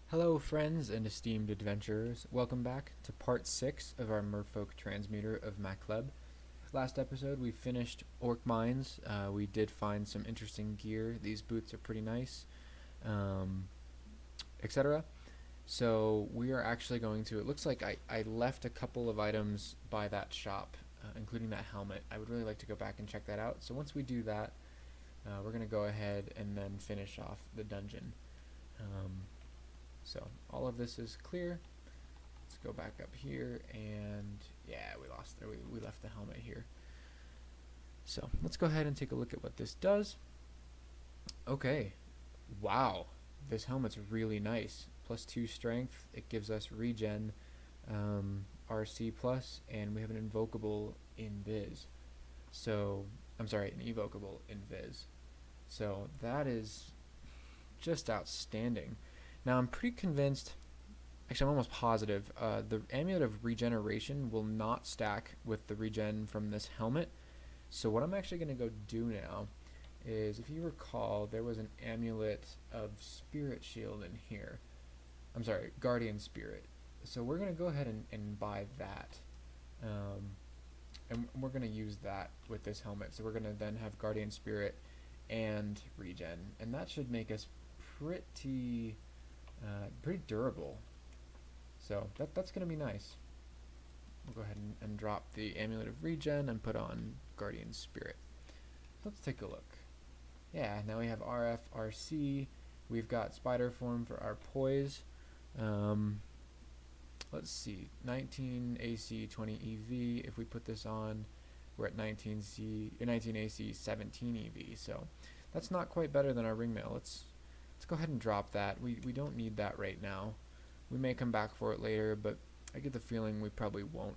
Hello friends and esteemed adventurers, welcome back to part 6 of our Merfolk Transmuter of Macleb. Last episode we finished Orc Mines. We did find some interesting gear. These boots are pretty nice, etc. So we are actually going to, it looks like I left a couple of items by that shop, including that helmet. I would really like to go back and check that out. So once we do that, we're going to go ahead and then finish off the dungeon. So all of this is clear. Let's go back up here, and yeah, we lost there. We left the helmet here. So let's go ahead and take a look at what this does. Okay, wow, this helmet's really nice. +2 strength. It gives us regen, RC plus, and we have an invocable invis. So I'm sorry, an evocable invis. So that is just outstanding. Now I'm pretty convinced, actually I'm almost positive, the Amulet of Regeneration will not stack with the regen from this helmet. So what I'm actually going to go do now is, if you recall, there was an Amulet of Spirit Shield in here. I'm sorry, Guardian Spirit. So we're going to go ahead and buy that. And we're going to use that with this helmet. So we're going to then have Guardian Spirit and regen. And that should make us pretty durable. So that's going to be nice. We'll go ahead and drop the Amulet of Regen and put on Guardian Spirit. Let's take a look. Yeah, now we have RF, RC. We've got Spider Form for our Poise. Let's see, 19 AC, 20 EV. If we put this on, we're at 19 AC, 17 EV. So that's not quite better than our ringmail. Let's go ahead and drop that. We don't need that right now. We may come back for it later, but I get the feeling we probably won't.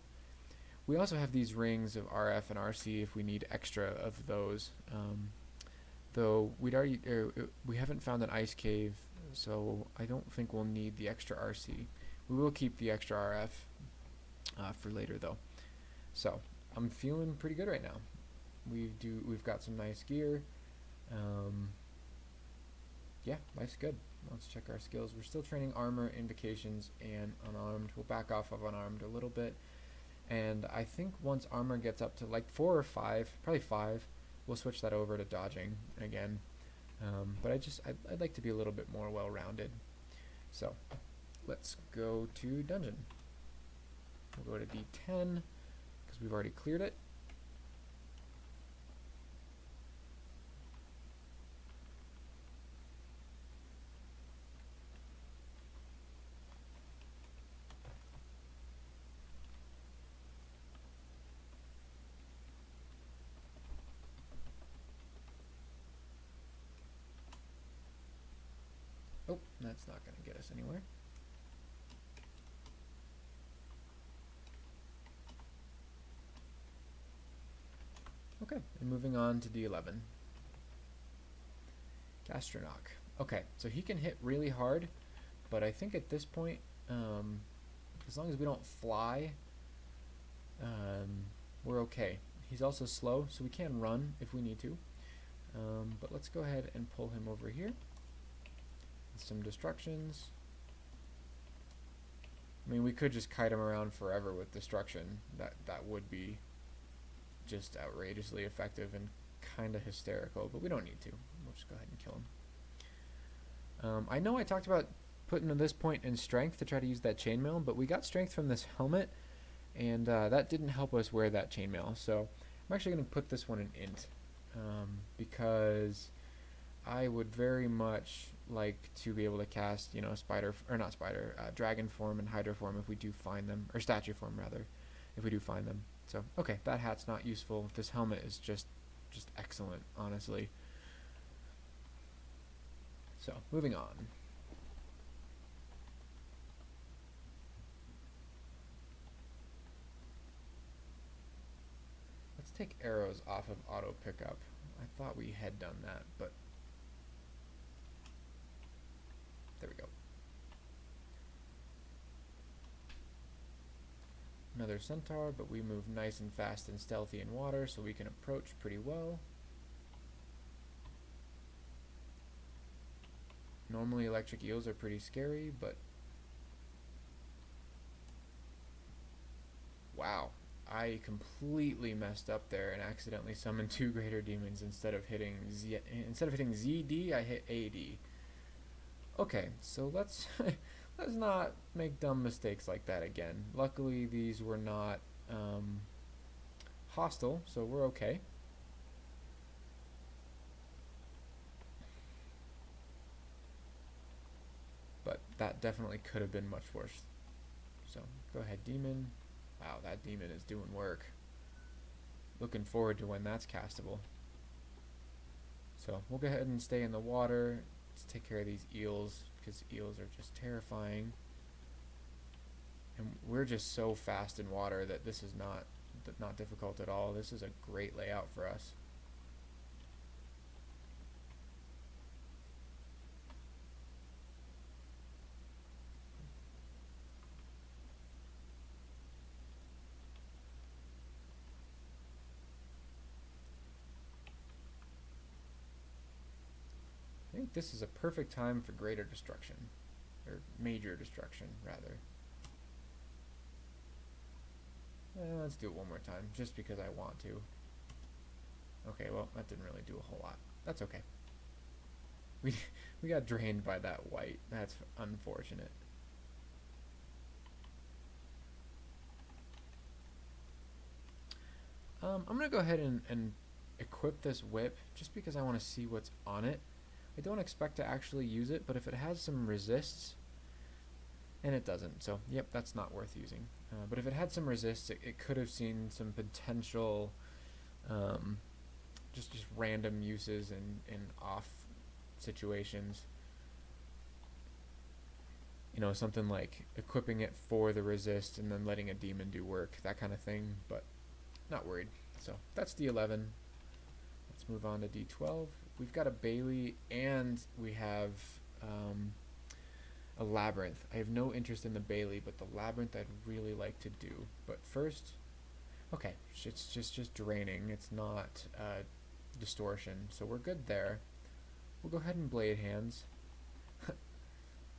We also have these rings of RF and RC if we need extra of those. Though we haven't found an ice cave, so I don't think we'll need the extra RC. We will keep the extra RF for later though. So I'm feeling pretty good right now. We've got some nice gear. Yeah, life's good. Let's check our skills. We're still training armor, invocations, and unarmed. We'll back off of unarmed a little bit. And I think once armor gets up to like 4 or 5, probably 5, we'll switch that over to dodging again. But I'd like to be a little bit more well-rounded. So let's go to dungeon. We'll go to D10 because we've already cleared it. Oh, that's not going to get us anywhere. Okay, and moving on to D11. Gastronoc. Okay, so he can hit really hard, but I think at this point, as long as we don't fly, we're okay. He's also slow, so we can run if we need to. But let's go ahead and pull him over here. Some destructions. I mean, we could just kite him around forever with destruction. That would be just outrageously effective and kind of hysterical, but we don't need to. We'll just go ahead and kill him. I know I talked about putting this point in strength to try to use that chainmail, but we got strength from this helmet, and that didn't help us wear that chainmail. So I'm actually going to put this one in int, because I would very much like to be able to cast, dragon form and hydra form if we do find them, or statue form rather, if we do find them. So okay, that hat's not useful. This helmet is just excellent, honestly. So moving on. Let's take arrows off of auto pickup. I thought we had done that, but there we go. Another centaur, but we move nice and fast and stealthy in water, so we can approach pretty well. Normally electric eels are pretty scary, but wow, I completely messed up there and accidentally summoned 2 greater demons instead of hitting ZD, I hit AD. Okay, so let's let's not make dumb mistakes like that again. Luckily, these were not hostile, so we're okay. But that definitely could have been much worse. So go ahead, demon. Wow, that demon is doing work. Looking forward to when that's castable. So we'll go ahead and stay in the water. Let's take care of these eels, because eels are just terrifying. And we're just so fast in water that this is not difficult at all. This is a great layout for us. I think this is a perfect time for greater destruction, or major destruction rather. Let's do it one more time, just because I want to. Okay, well, that didn't really do a whole lot. That's okay. We got drained by that white. That's unfortunate. I'm going to go ahead and equip this whip, just because I want to see what's on it. I don't expect to actually use it, but if it has some resists, and it doesn't, so yep, that's not worth using. But if it had some resists, it could have seen some potential just random uses in off situations. You know, something like equipping it for the resist and then letting a demon do work, that kind of thing, but not worried. So that's D11. Let's move on to D12. We've got a Bailey and we have a Labyrinth. I have no interest in the Bailey, but the Labyrinth I'd really like to do. But first, okay, it's just draining. It's not distortion, so we're good there. We'll go ahead and Blade Hands.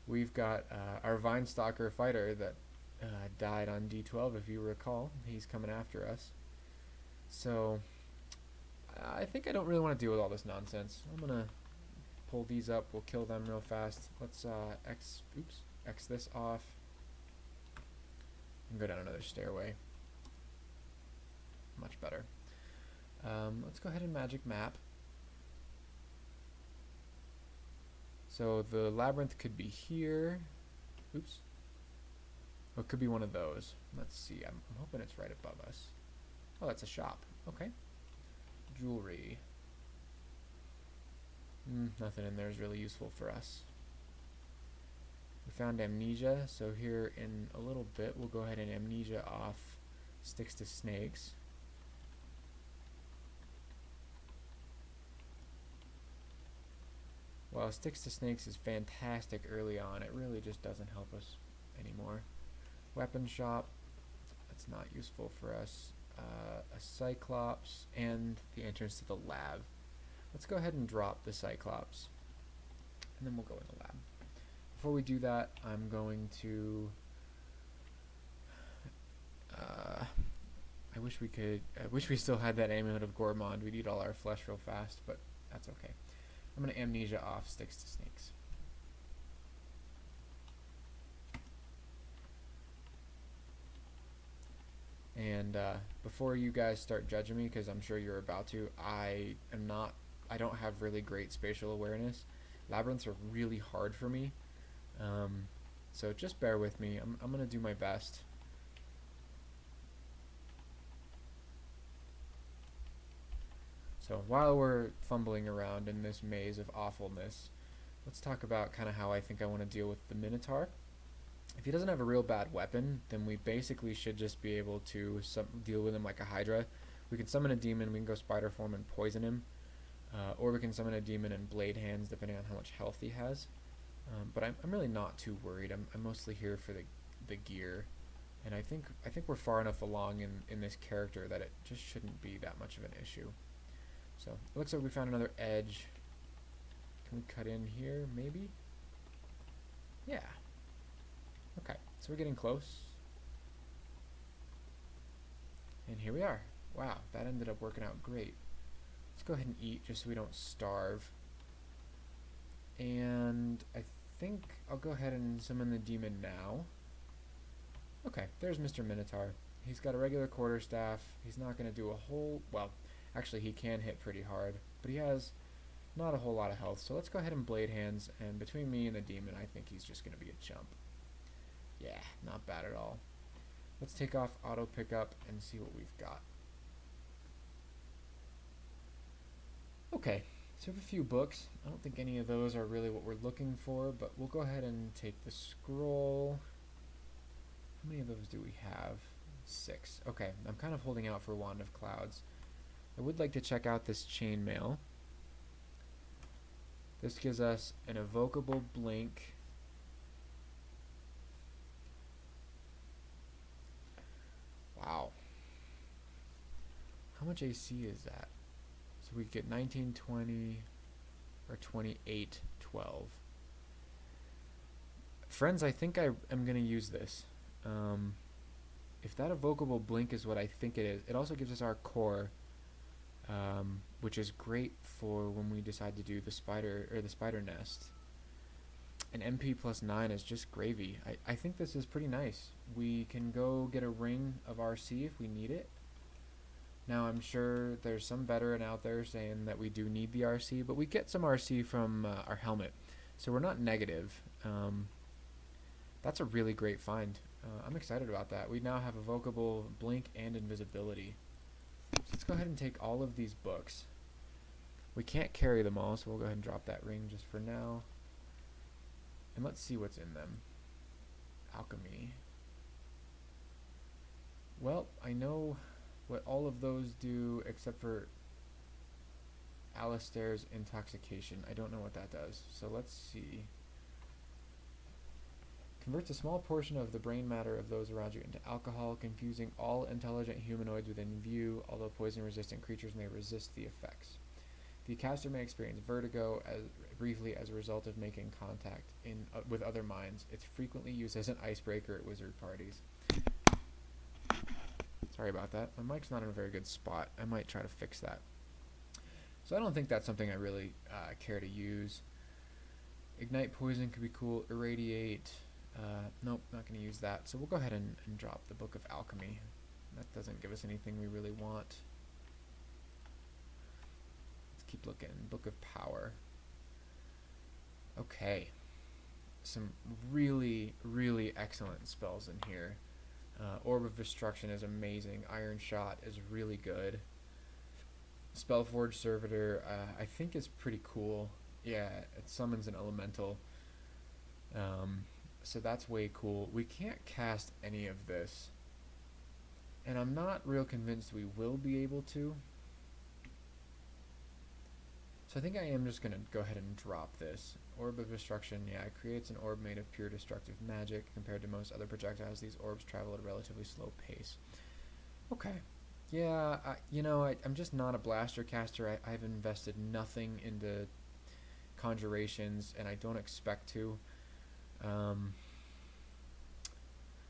We've got our Vinestalker fighter that died on D12, if you recall. He's coming after us. So I think I don't really want to deal with all this nonsense. I'm gonna pull these up. We'll kill them real fast. Let's X this off and go down another stairway. Much better. Let's go ahead and magic map. So the labyrinth could be here. Oops. Or it could be one of those. Let's see. I'm hoping it's right above us. Oh, that's a shop. Okay. Jewelry. Nothing in there is really useful for us. We found amnesia, so here in a little bit we'll go ahead and amnesia off sticks to snakes. While sticks to snakes is fantastic early on, it really just doesn't help us anymore. Weapon shop, that's not useful for us. A Cyclops and the entrance to the lab. Let's go ahead and drop the Cyclops, and then we'll go in the lab. Before we do that, I'm going to I wish we still had that amulet of Gourmand. We'd eat all our flesh real fast, but that's okay. I'm going to amnesia off sticks to snakes. And before you guys start judging me, because I'm sure you're about to, I don't have really great spatial awareness. Labyrinths are really hard for me, so just bear with me. I'm going to do my best. So while we're fumbling around in this maze of awfulness, let's talk about kind of how I think I want to deal with the Minotaur. If he doesn't have a real bad weapon, then we basically should just be able to deal with him like a Hydra. We can summon a demon, we can go spider form and poison him, or we can summon a demon and blade hands depending on how much health he has. But I'm really not too worried. I'm mostly here for the gear, and I think we're far enough along in this character that it just shouldn't be that much of an issue. So it looks like we found another edge. Can we cut in here? Maybe. we're getting close. And here we are. Wow, that ended up working out great. Let's go ahead and eat just so we don't starve. And I think I'll go ahead and summon the demon now. Okay, there's Mr. Minotaur. He's got a regular quarterstaff. He's not going to do a whole... Well, actually he can hit pretty hard, but he has not a whole lot of health. So let's go ahead and Blade Hands, and between me and the demon, I think he's just going to be a chump. Yeah, not bad at all. Let's take off auto pickup and see what we've got. Okay, so we have a few books. I don't think any of those are really what we're looking for, but we'll go ahead and take the scroll. How many of those do we have? 6. Okay, I'm kind of holding out for Wand of Clouds. I would like to check out this chainmail. This gives us an evocable blink. Wow. How much AC is that? So we get 19, 20, or 28, 12. Friends, I think I am going to use this. If that evocable blink is what I think it is, it also gives us our core, which is great for when we decide to do the spider nest. An MP plus 9 is just gravy. I think this is pretty nice. We can go get a ring of RC if we need it. Now I'm sure there's some veteran out there saying that we do need the RC, but we get some RC from our helmet, so we're not negative. That's a really great find. I'm excited about that. We now have evocable blink and invisibility. So let's go ahead and take all of these books. We can't carry them all, so we'll go ahead and drop that ring just for now. And let's see what's in them. Alchemy. Well, I know what all of those do except for Alistair's intoxication. I don't know what that does. So let's see. Converts a small portion of the brain matter of those around you into alcohol, confusing all intelligent humanoids within view, although poison-resistant creatures may resist the effects. The caster may experience vertigo briefly as a result of making contact with other minds. It's frequently used as an icebreaker at wizard parties. Sorry about that. My mic's not in a very good spot. I might try to fix that. So I don't think that's something I really care to use. Ignite poison could be cool. Irradiate. Nope, not going to use that. So we'll go ahead and drop the Book of Alchemy. That doesn't give us anything we really want. Let's keep looking. Book of Power. Okay. Some really, really excellent spells in here. Orb of Destruction is amazing. Iron Shot is really good. Spellforge Servitor, I think is pretty cool. Yeah, it summons an elemental. So that's way cool. We can't cast any of this. And I'm not real convinced we will be able to. So I think I am just going to go ahead and drop this. Orb of Destruction, yeah, it creates an orb made of pure destructive magic. Compared to most other projectiles, these orbs travel at a relatively slow pace. Okay. Yeah, I'm just not a blaster caster. I've invested nothing into conjurations, and I don't expect to.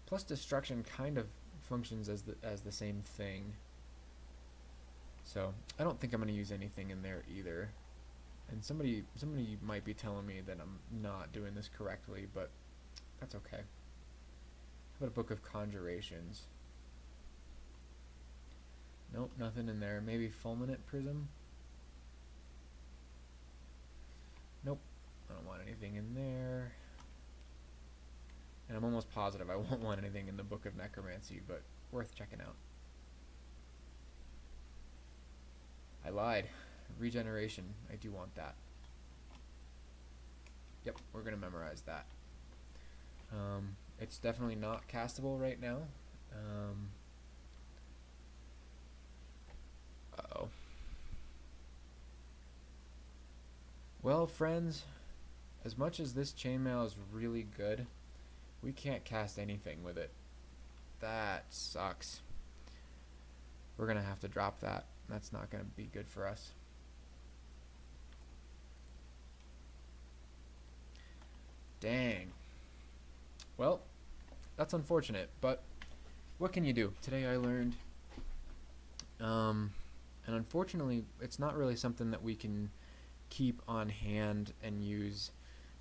Plus destruction kind of functions as the same thing. So I don't think I'm going to use anything in there either. And somebody might be telling me that I'm not doing this correctly, but that's okay. How about a Book of Conjurations? Nope, nothing in there. Maybe Fulminate Prism? Nope, I don't want anything in there. And I'm almost positive I won't want anything in the Book of Necromancy, but worth checking out. I lied. Regeneration. I do want that. Yep, we're going to memorize that. It's definitely not castable right now. Uh-oh. Well, friends, as much as this chainmail is really good, we can't cast anything with it. That sucks. We're going to have to drop that. That's not going to be good for us. Dang. Well, that's unfortunate, but what can you do? Today I learned, and unfortunately, it's not really something that we can keep on hand and use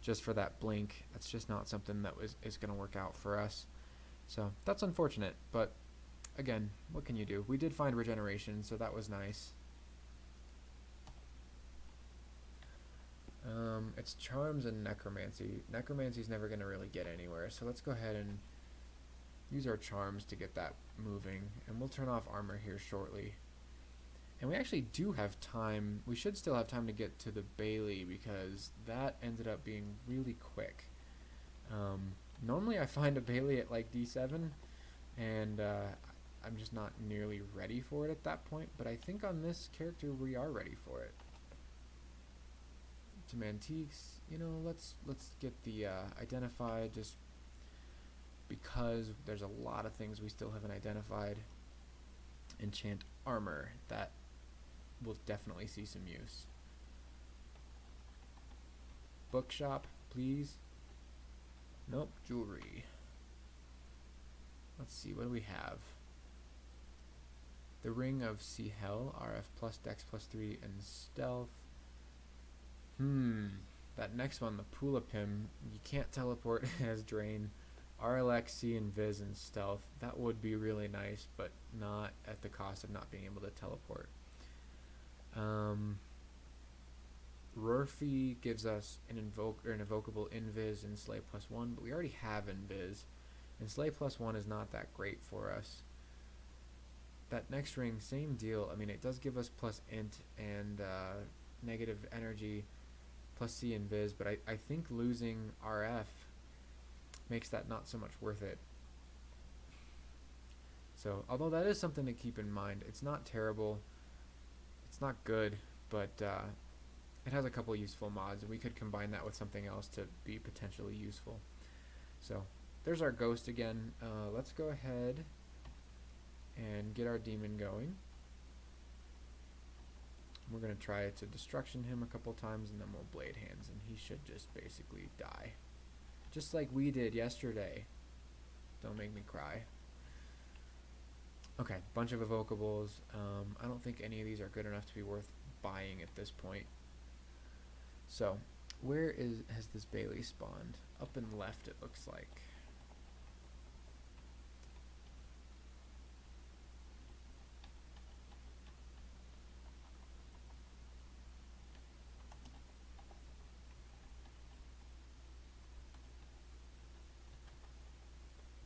just for that blink. That's just not something that is going to work out for us. So that's unfortunate, but again, what can you do? We did find regeneration, so that was nice. It's charms and necromancy. Necromancy's never going to really get anywhere, so let's go ahead and use our charms to get that moving, and we'll turn off armor here shortly. And we actually do have time. We should still have time to get to the Bailey because that ended up being really quick. Normally I find a Bailey at like D7, and I'm just not nearly ready for it at that point, but I think on this character we are ready for it. Some antiques, you know, let's get the identified, just because there's a lot of things we still haven't identified. Enchant armor, that will definitely see some use. Bookshop, please. Nope, jewelry. Let's see, what do we have? The Ring of Sea Hell, RF plus Dex plus 3 and stealth. That next one, the Pulapim, you can't teleport, as Drain. RLX, C, and Viz and stealth. That would be really nice, but not at the cost of not being able to teleport. Rorfi gives us an invocable Invis and Slay plus 1, but we already have Invis, and Slay plus 1 is not that great for us. That next ring, same deal. I mean, it does give us plus int and negative energy, plus C and Viz, but I think losing RF makes that not so much worth it. So, although that is something to keep in mind, it's not terrible, it's not good, but it has a couple useful mods, and we could combine that with something else to be potentially useful. So, there's our ghost again. Let's go ahead and get our demon going. We're going to try to destruction him a couple times, and then we'll blade hands, and he should just basically die. Just like we did yesterday. Don't make me cry. Okay, bunch of evocables. I don't think any of these are good enough to be worth buying at this point. So, where has this Bailey spawned? Up and left, it looks like.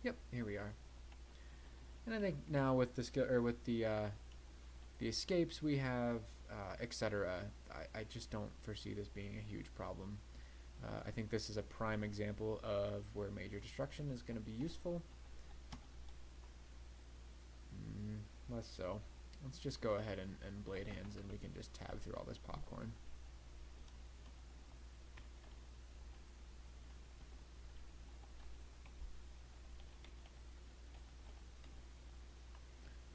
Yep, here we are. And I think now with the skill, or with the escapes we have, etc. I just don't foresee this being a huge problem. I think this is a prime example of where major destruction is going to be useful. Less so. Let's just go ahead and blade hands, and we can just tab through all this popcorn.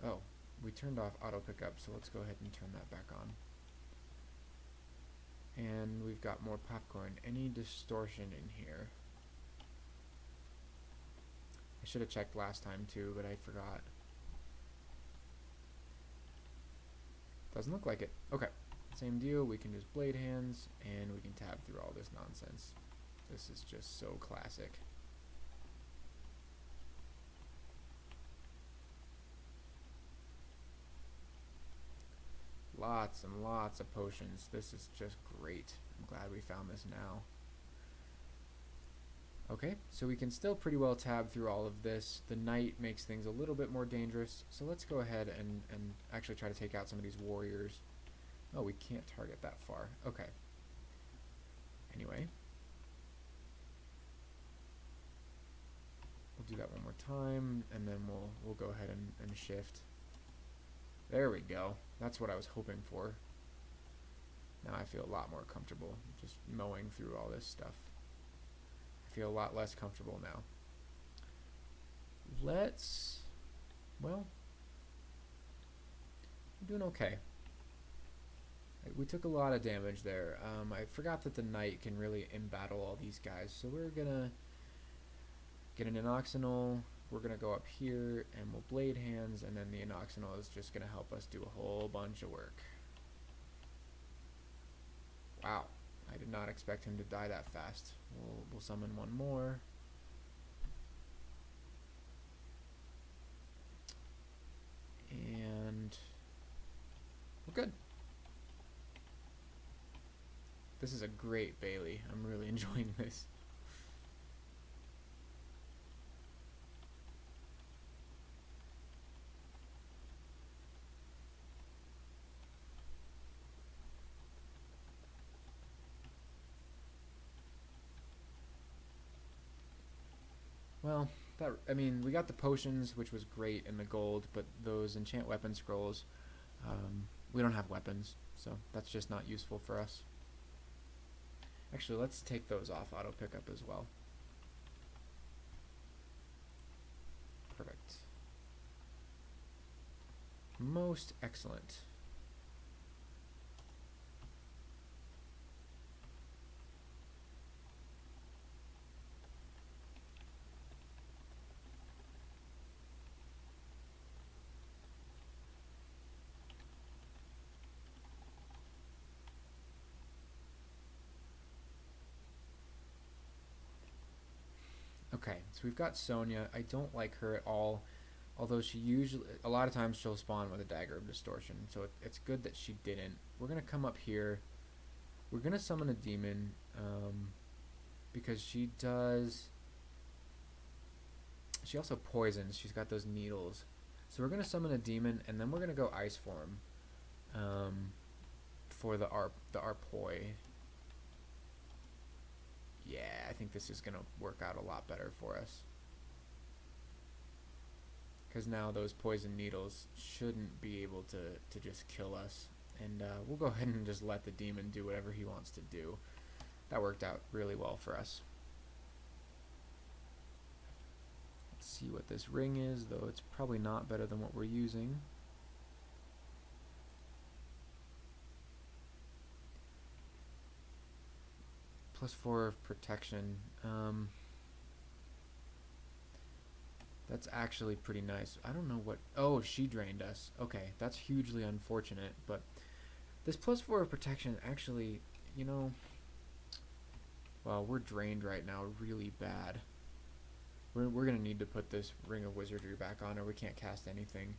Oh, we turned off auto pickup, so let's go ahead and turn that back on. And we've got more popcorn. Any distortion in here? I should have checked last time too, but I forgot. Doesn't look like it. Okay, same deal. We can just blade hands, and we can tab through all this nonsense. This is just so classic. Lots and lots of potions. This is just great. I'm glad we found this now. Okay, so we can still pretty well tab through all of this. The night makes things a little bit more dangerous, so let's go ahead and actually try to take out some of these warriors. Oh, we can't target that far. Okay. Anyway. We'll do that one more time, and then we'll go ahead and shift. There we go. That's what I was hoping for. Now I feel a lot more comfortable just mowing through all this stuff. I feel a lot less comfortable now. Well, I'm doing okay. We took a lot of damage there. I forgot that the knight can really embattle all these guys, so we're gonna get an Inoxinal. We're going to go up here and we'll blade hands, and then the Inoxinal is just going to help us do a whole bunch of work. Wow, I did not expect him to die that fast. We'll summon one more. And we're good. This is a great Bailey. I'm really enjoying this. Well, I mean, we got the potions, which was great, and the gold, but those enchant weapon scrolls, we don't have weapons, so that's just not useful for us. Actually, let's take those off auto pickup as well. Perfect. Most excellent. Okay, so we've got Sonya. I don't like her at all, although she usually, a lot of times she'll spawn with a Dagger of Distortion, so it's good that she didn't. We're going to come up here. We're going to summon a demon, because she also poisons. She's got those needles. So we're going to summon a demon, and then we're going to go Ice Form for the Arpoi. Yeah, I think this is going to work out a lot better for us. Because now those poison needles shouldn't be able to just kill us. And we'll go ahead and just let the demon do whatever he wants to do. That worked out really well for us. Let's see what this ring is, though it's probably not better than what we're using. +4 of protection. That's actually pretty nice. I don't know what... Oh, she drained us. Okay, that's hugely unfortunate, but this +4 of protection actually, you know... Well, we're drained right now really bad. We're going to need to put this Ring of Wizardry back on, or we can't cast anything.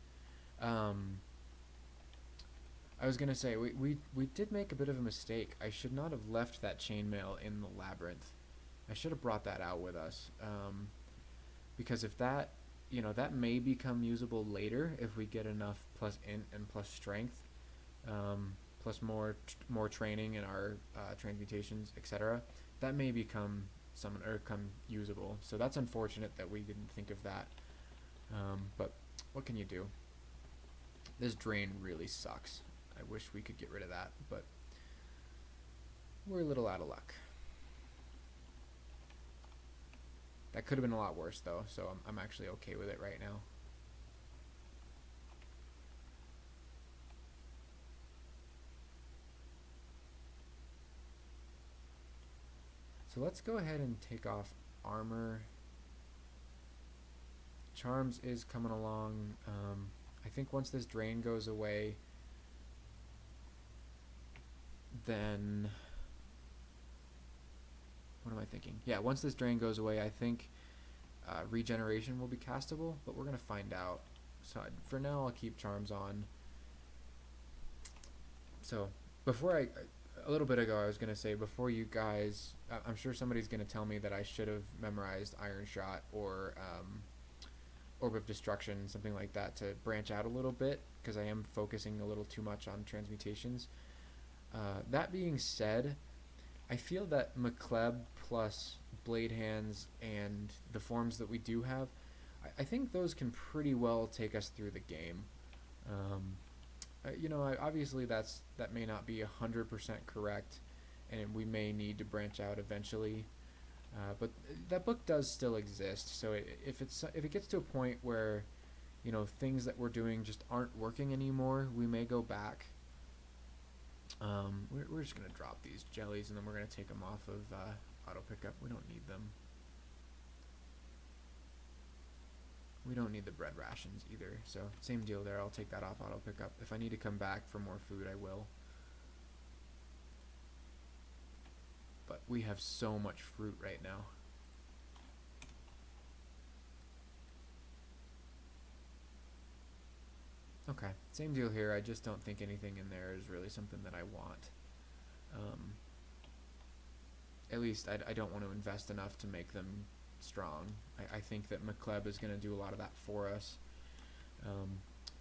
I was going to say, we did make a bit of a mistake. I should not have left that chainmail in the labyrinth. I should have brought that out with us. Because if that, you know, that may become usable later if we get enough plus int and plus strength, plus more training in our transmutations, etc. That may become usable. So that's unfortunate that we didn't think of that. But what can you do? This drain really sucks. I wish we could get rid of that, but we're a little out of luck. That could have been a lot worse, though, so I'm actually okay with it right now. So let's go ahead and take off armor. Charms is coming along. I think once this drain goes away, then... What am I thinking? Yeah, once this drain goes away, I think regeneration will be castable, but we're going to find out. So for now, I'll keep Charms on. So before a little bit ago, I was going to say, before you guys, I'm sure somebody's going to tell me that I should have memorized Iron Shot or Orb of Destruction, something like that, to branch out a little bit, because I am focusing a little too much on transmutations. That being said, I feel that McCleb plus Blade Hands and the forms that we do have, I think those can pretty well take us through the game. You know, obviously that may not be 100% correct, and we may need to branch out eventually. But that book does still exist, so if it gets to a point where, you know, things that we're doing just aren't working anymore, we may go back. We're just going to drop these jellies, and then we're going to take them off of auto pickup. We don't need them. We don't need the bread rations either, so same deal there. I'll take that off auto pickup. If I need to come back for more food, I will. But we have so much fruit right now. Okay, same deal here. I just don't think anything in there is really something that I want. At least I don't want to invest enough to make them strong. I think that McCleb is going to do a lot of that for us.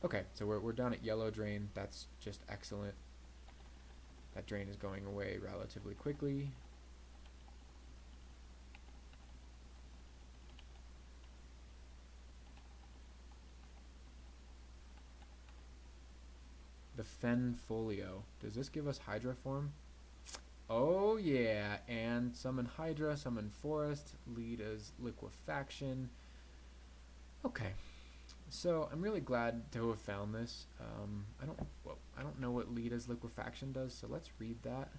Okay, so we're down at yellow drain. That's just excellent. That drain is going away relatively quickly. The Fen Folio. Does this give us Hydroform? Oh yeah, and summon Hydra, summon Forest, lead as Liquefaction. Okay, so I'm really glad to have found this. I don't know what lead as Liquefaction does, so let's read that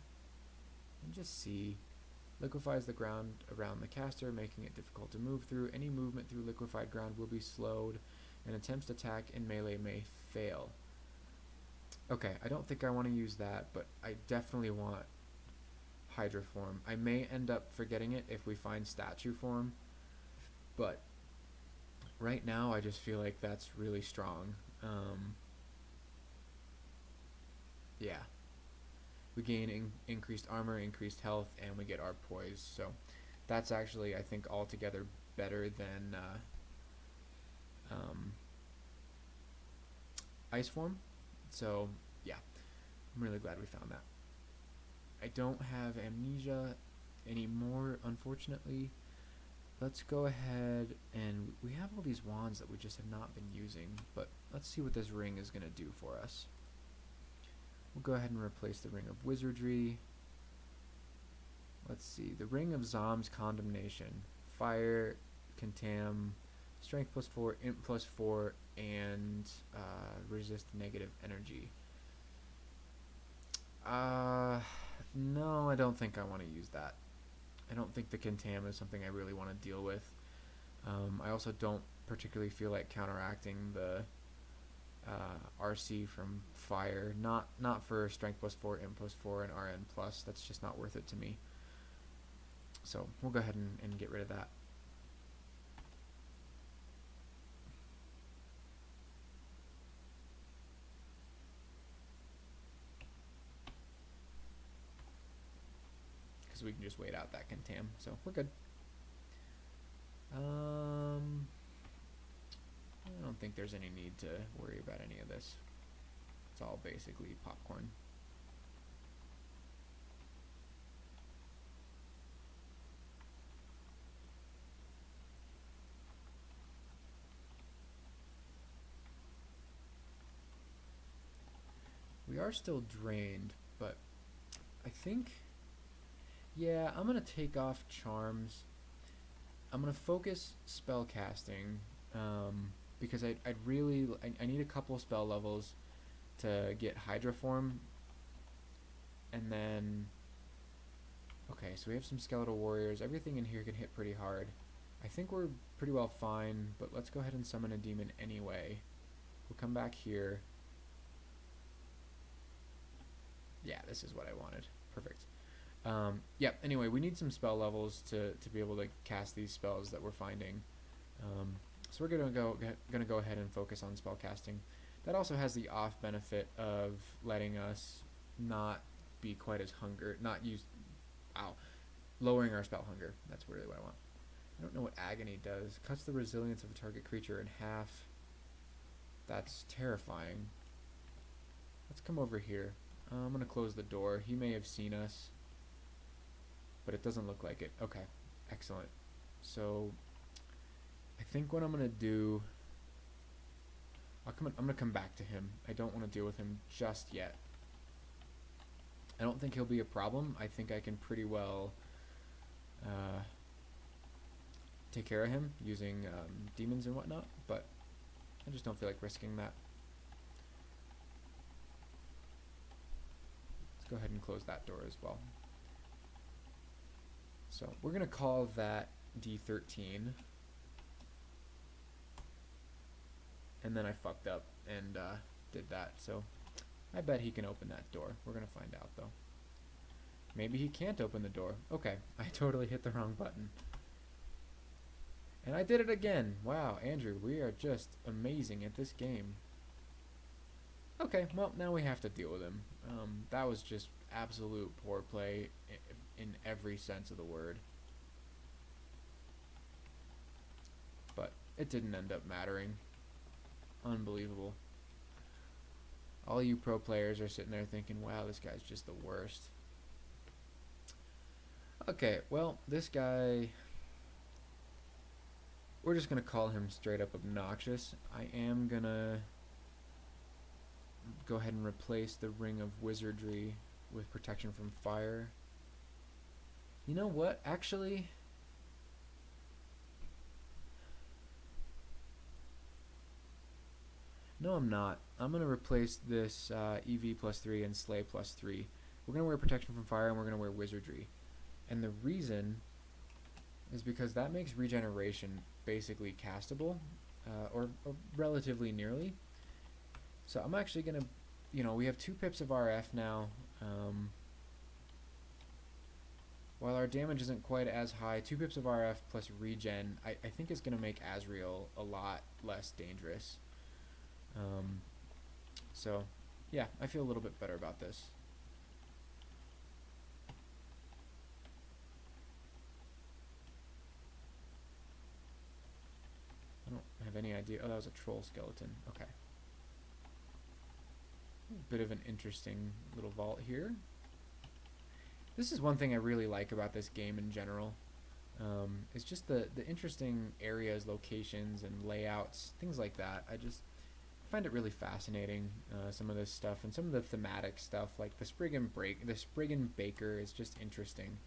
and just see. Liquefies the ground around the caster, making it difficult to move through. Any movement through liquefied ground will be slowed, and attempts to attack in melee may fail. Okay, I don't think I want to use that, but I definitely want Hydroform. I may end up forgetting it if we find statue form, but right now I just feel like that's really strong. Yeah. We gain increased armor, increased health, and we get our poise. So that's actually, I think, altogether better than Ice Form. So yeah, I'm really glad we found that. I don't have Amnesia anymore, unfortunately. Let's go ahead, and we have all these wands that we just have not been using, but let's see what this ring is going to do for us. We'll go ahead and replace the Ring of Wizardry. Let's see, the Ring of Zom's Condemnation. Fire, Contam, Strength +4, Imp +4, and resist negative energy. No, I don't think I want to use that. I don't think the Contam is something I really want to deal with. I also don't particularly feel like counteracting the RC from Fire. Not for Strength +4, Imp +4, and RN+. That's just not worth it to me. So we'll go ahead and get rid of that. We can just wait out that Contam, so we're good. I don't think there's any need to worry about any of this. It's all basically popcorn. We are still drained, but I think, yeah, I'm going to take off Charms. I'm going to focus spell casting, because I need a couple spell levels to get Hydroform. And then, okay, so we have some Skeletal Warriors. Everything in here can hit pretty hard. I think we're pretty well fine, but let's go ahead and summon a demon anyway. We'll come back here. Yeah, this is what I wanted. Perfect. Yeah, anyway, we need some spell levels to be able to cast these spells that we're finding. So we're gonna go ahead and focus on spell casting. That also has the off benefit of letting us not be quite as lowering our spell hunger. That's really what I want. I don't know what Agony does. Cuts the resilience of a target creature in half. That's terrifying. Let's come over here. I'm gonna close the door. He may have seen us, but it doesn't look like it. Okay, excellent. So I think what I'm gonna do, I'm gonna come back to him. I don't want to deal with him just yet. I don't think he'll be a problem. I think I can pretty well take care of him using demons and whatnot, but I just don't feel like risking that. Let's go ahead and close that door as well. So we're going to call that D13. and then I fucked up and did that. So I bet he can open that door. We're gonna find out though. Maybe he can't open the door. Okay, I totally hit the wrong button. And I did it again. Wow, Andrew, we are just amazing at this game. Okay, well, now we have to deal with him. That was just absolute poor play in every sense of the word. But it didn't end up mattering. Unbelievable. All you pro players are sitting there thinking, wow, this guy's just the worst. Okay, well, this guy, we're just going to call him straight up obnoxious. I am going to go ahead and replace the Ring of Wizardry with protection from fire. You know what? Actually, no, I'm not. I'm going to replace this EV +3 and Slay +3. We're going to wear protection from fire and we're going to wear Wizardry. And the reason is because that makes regeneration basically castable, or relatively nearly. So I'm actually going to, you know, we have 2 pips of RF now. While our damage isn't quite as high, 2 pips of RF plus regen, I think is going to make Azrael a lot less dangerous. So, yeah, I feel a little bit better about this. I don't have any idea. Oh, that was a troll skeleton. Okay. Bit of an interesting little vault here. This is one thing I really like about this game in general. It's just the interesting areas, locations, and layouts, things like that. I just find it really fascinating, some of this stuff, and some of the thematic stuff, like the Spriggan Baker is just interesting.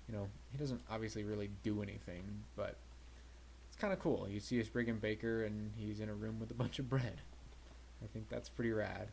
You know, he doesn't obviously really do anything, but it's kind of cool. You see a Spriggan Baker and he's in a room with a bunch of bread. I think that's pretty rad.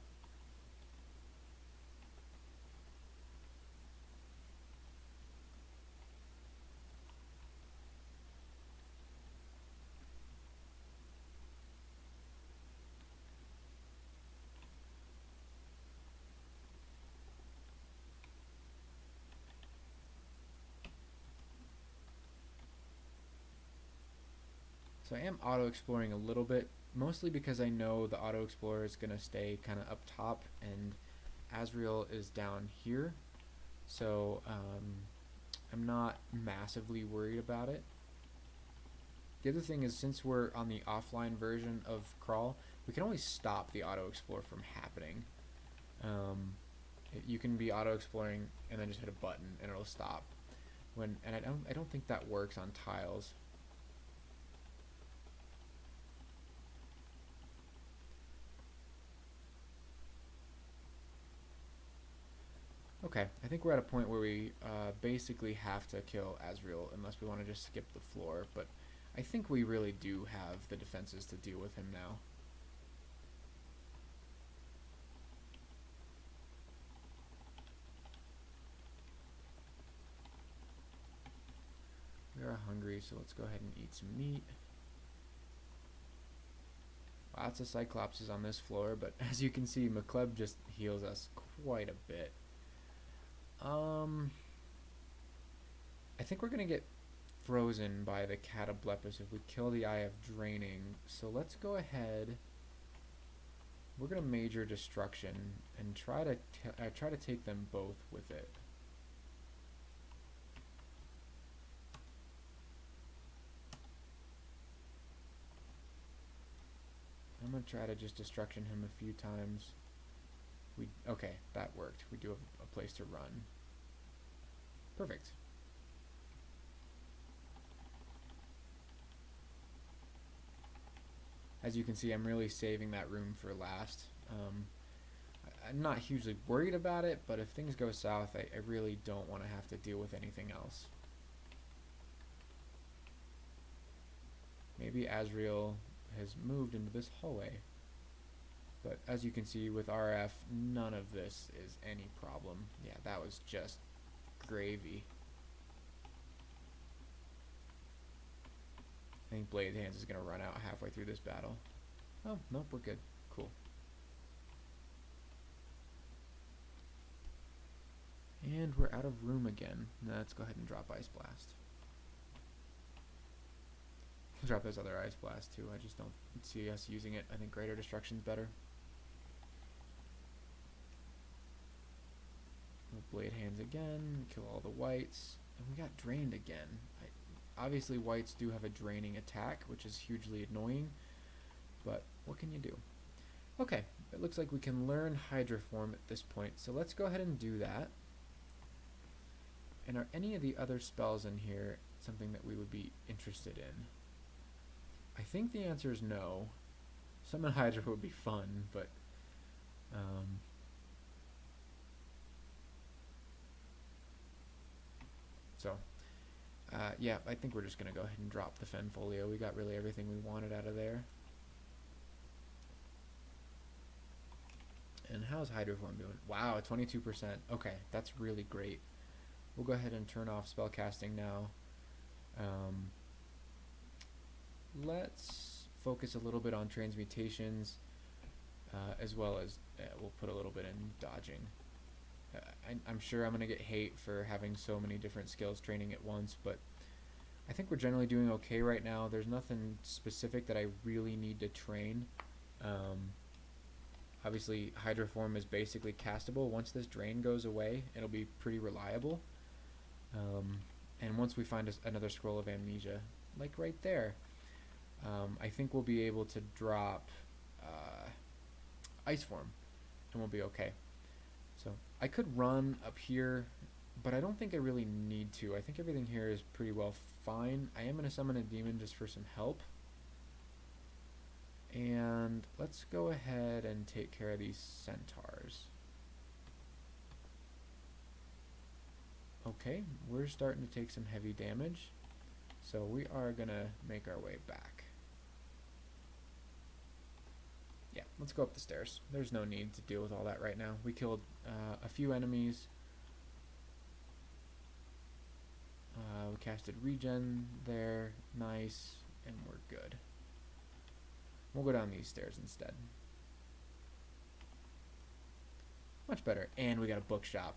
So I am auto-exploring a little bit, mostly because I know the auto-explorer is going to stay kind of up top and Azrael is down here. So I'm not massively worried about it. The other thing is, since we're on the offline version of Crawl, we can always stop the auto-explore from happening. You can be auto-exploring and then just hit a button and it'll stop. And I don't think that works on tiles. Okay, I think we're at a point where we basically have to kill Azrael unless we want to just skip the floor, but I think we really do have the defenses to deal with him now. We are hungry, so let's go ahead and eat some meat. Lots of Cyclopses on this floor, but as you can see, McCleb just heals us quite a bit. I think we're gonna get frozen by the Catoblepus if we kill the Eye of Draining. So let's go ahead. We're gonna Major Destruction and try to take them both with it. I'm gonna try to just Destruction him a few times. Okay, that worked. We do have a place to run. Perfect. As you can see, I'm really saving that room for last. I'm not hugely worried about it, but if things go south, I really don't want to have to deal with anything else. Maybe Azrael has moved into this hallway. But as you can see with RF, none of this is any problem. Yeah, that was just gravy. I think Blade Hands is going to run out halfway through this battle. Oh, nope, we're good. Cool. And we're out of room again. Let's go ahead and drop Ice Blast. Drop those other Ice Blast too. I just don't see us using it. I think Greater Destruction's better. We'll Blade Hands again, kill all the whites, and we got drained again. Obviously whites do have a draining attack, which is hugely annoying, but what can you do? Okay, it looks like we can learn Hydroform at this point, so let's go ahead and do that. And are any of the other spells in here something that we would be interested in? I think the answer is no. Summon Hydra would be fun, but yeah, I think we're just gonna go ahead and drop the Fenfolio. We got really everything we wanted out of there. And how's Hydroform doing? Wow, 22%. Okay, that's really great. We'll go ahead and turn off spellcasting now. Let's focus a little bit on transmutations, as well as we'll put a little bit in dodging. I'm sure I'm going to get hate for having so many different skills training at once, but I think we're generally doing okay right now. There's nothing specific that I really need to train. Obviously, Hydroform is basically castable. Once this drain goes away, it'll be pretty reliable. And once we find another Scroll of Amnesia, like right there, I think we'll be able to drop Ice Form, and we'll be okay. So I could run up here, but I don't think I really need to. I think everything here is pretty well fine. I am going to summon a demon just for some help. And let's go ahead and take care of these centaurs. Okay, we're starting to take some heavy damage, so we are going to make our way back. Yeah, let's go up the stairs. There's no need to deal with all that right now. We killed a few enemies. We casted regen there, nice, and we're good. We'll go down these stairs instead. Much better. And we got a bookshop.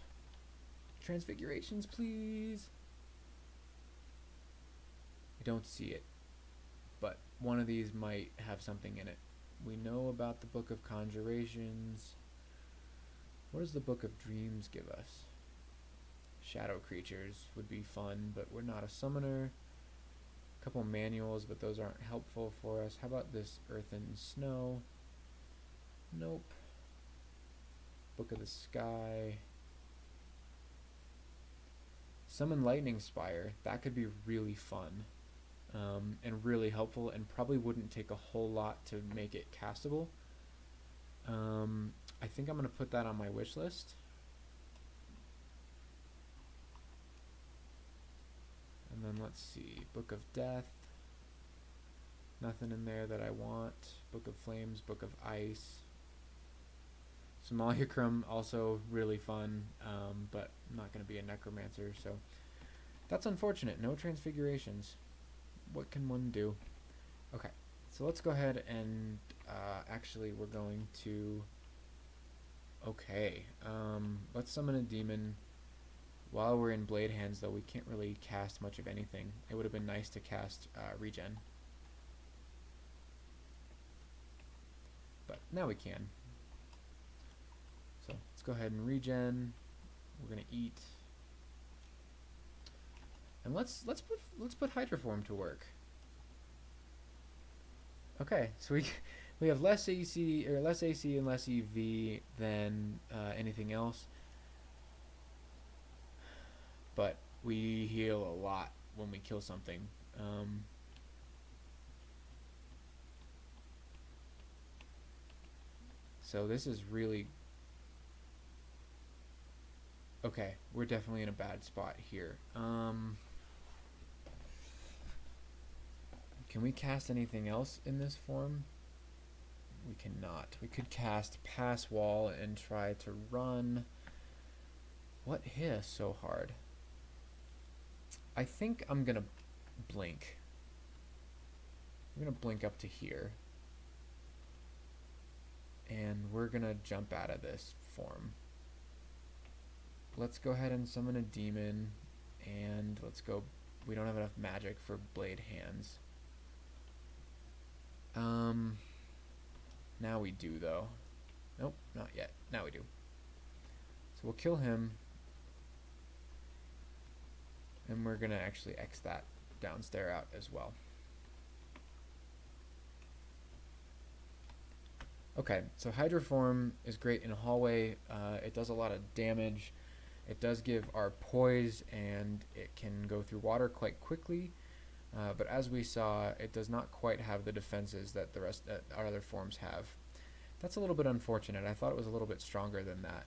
Transfigurations, please. I don't see it, but one of these might have something in it. We know about the Book of Conjurations. What does the Book of Dreams give us? Shadow creatures would be fun, but we're not a summoner. A couple manuals, but those aren't helpful for us. How about this Earth and Snow? Nope. Book of the Sky. Summon Lightning Spire. That could be really fun. And really helpful, and probably wouldn't take a whole lot to make it castable. I think I'm going to put that on my wish list. And then let's see, Book of Death. Nothing in there that I want. Book of Flames, Book of Ice. Simulacrum, also really fun, but I'm not going to be a necromancer, so that's unfortunate. No transfigurations. What can one do? Okay, so let's go ahead and actually we're going to let's summon a demon. While we're in Blade Hands, though, we can't really cast much of anything. It would have been nice to cast regen, but now we can. So let's go ahead and regen. We're gonna eat, and let's put Hydroform to work. Okay, so we have less AC and less EV than anything else, but we heal a lot when we kill something. So this is really okay. We're definitely in a bad spot here. Can we cast anything else in this form? We cannot. We could cast Pass Wall and try to run. What hit us so hard? I think I'm gonna blink. I'm gonna blink up to here. and we're gonna jump out of this form. Let's go ahead and summon a demon, and let's go. We don't have enough magic for blade hands. Now we do though. Nope, not yet. Now we do. So we'll kill him, and we're gonna actually X that downstairs out as well. Okay, so Hydroform is great in a hallway. It does a lot of damage. It does give our poise, and it can go through water quite quickly. But as we saw, it does not quite have the defenses that the rest our other forms have. That's a little bit unfortunate. I thought it was a little bit stronger than that.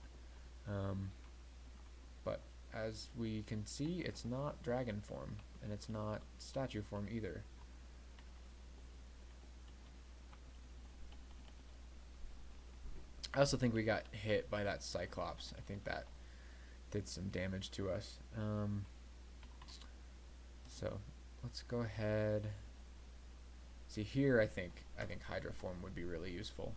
But as we can see, it's not dragon form, and it's not statue form either. I also think we got hit by that Cyclops. I think that did some damage to us. So let's go ahead. See here, I think Hydroform would be really useful,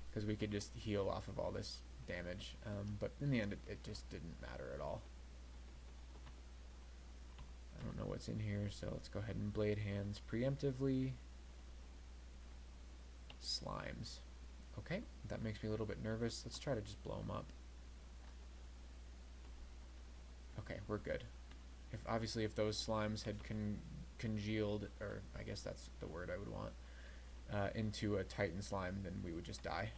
because we could just heal off of all this damage. But in the end, it just didn't matter at all. I don't know what's in here, so let's go ahead and blade hands preemptively. Slimes. Okay, that makes me a little bit nervous. Let's try to just blow them up. Okay, we're good. Obviously if those slimes had congealed, or I guess that's the word I would want, into a Titan slime, then we would just die.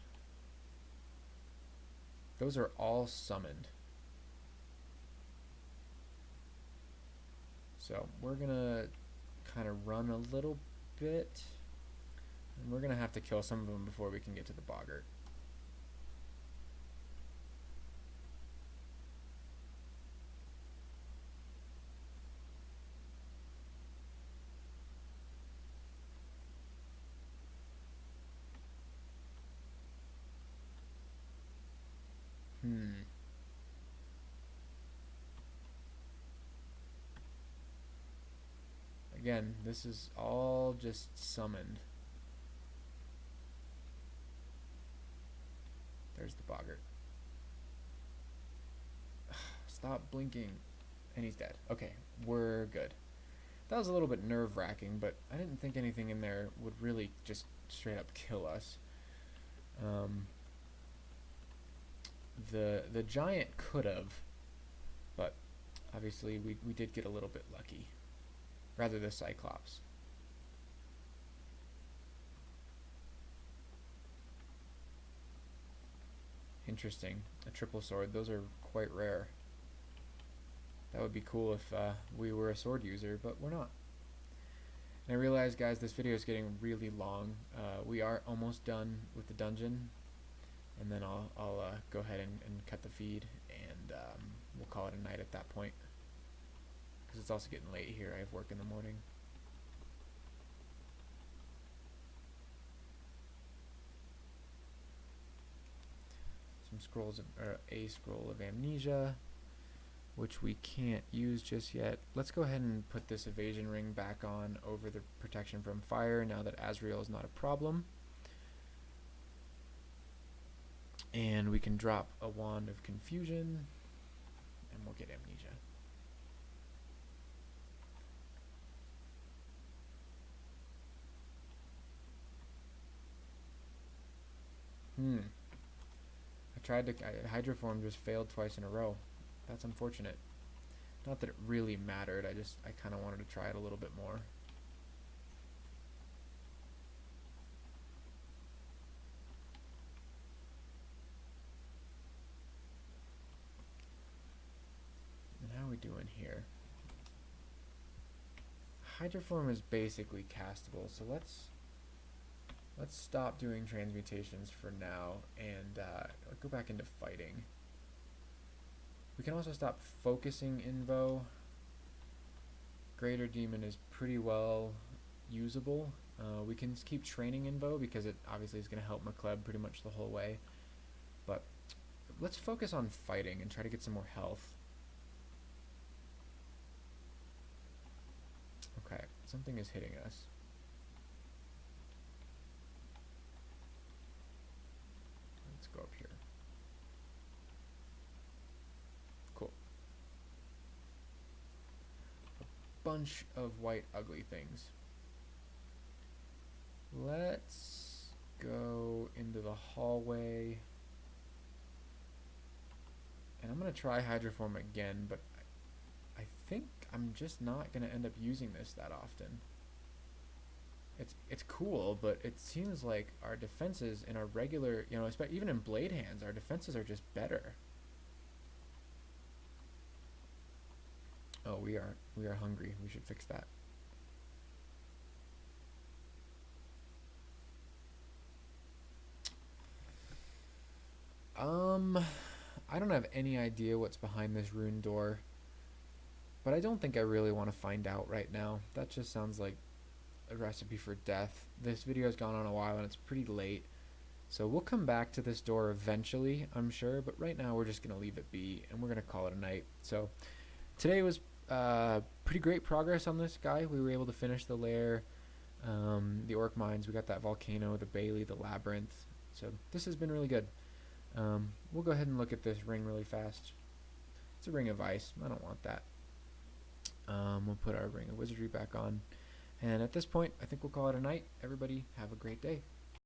Those are all summoned. So we're gonna kind of run a little bit. And we're going to have to kill some of them before we can get to the boggart. Again, this is all just summoned. There's the boggart. Stop blinking. And he's dead. Okay, we're good. That was a little bit nerve-wracking, but I didn't think anything in there would really just straight up kill us. The giant could have, but obviously we did get a little bit lucky. Rather the Cyclops. Interesting. A triple sword. Those are quite rare. That would be cool if we were a sword user, but we're not. And I realize, guys, this video is getting really long. We are almost done with the dungeon, and then I'll go ahead and cut the feed, and we'll call it a night at that point, because it's also getting late here. I have work in the morning. Some scrolls of, or a scroll of amnesia, which we can't use just yet. Let's go ahead and put this evasion ring back on over the protection from fire now that Azrael is not a problem. And we can drop a wand of confusion, and we'll get amnesia. I tried to Hydroform just failed twice in a row. That's unfortunate. Not that it really mattered, I kind of wanted to try it a little bit more. And how are we doing here? Hydroform is basically castable, so let's stop doing transmutations for now and go back into fighting. We can also stop focusing Invo. Greater Demon is pretty well usable. We can keep training Invo because it obviously is going to help McCleb pretty much the whole way. But let's focus on fighting and try to get some more health. Okay, something is hitting us. bunch of white ugly things. Let's go into the hallway. And I'm going to try hydroform again, but I think I'm just not going to end up using this that often. It's cool, but it seems like our defenses in our regular, you know, even in blade hands, our defenses are just better. Oh, we are hungry. We should fix that. I don't have any idea what's behind this rune door, but I don't think I really want to find out right now. That just sounds like a recipe for death. This video has gone on a while and it's pretty late, so we'll come back to this door eventually, I'm sure, but right now we're just gonna leave it be and we're gonna call it a night. So today was pretty great progress on this guy. We were able to finish the lair, the orc mines, we got that volcano, the Bailey, the labyrinth, so this has been really good. We'll go ahead and look at this ring really fast. It's a ring of ice. I don't want that. We'll put our ring of wizardry back on. And at this point, I think we'll call it a night. Everybody, have a great day.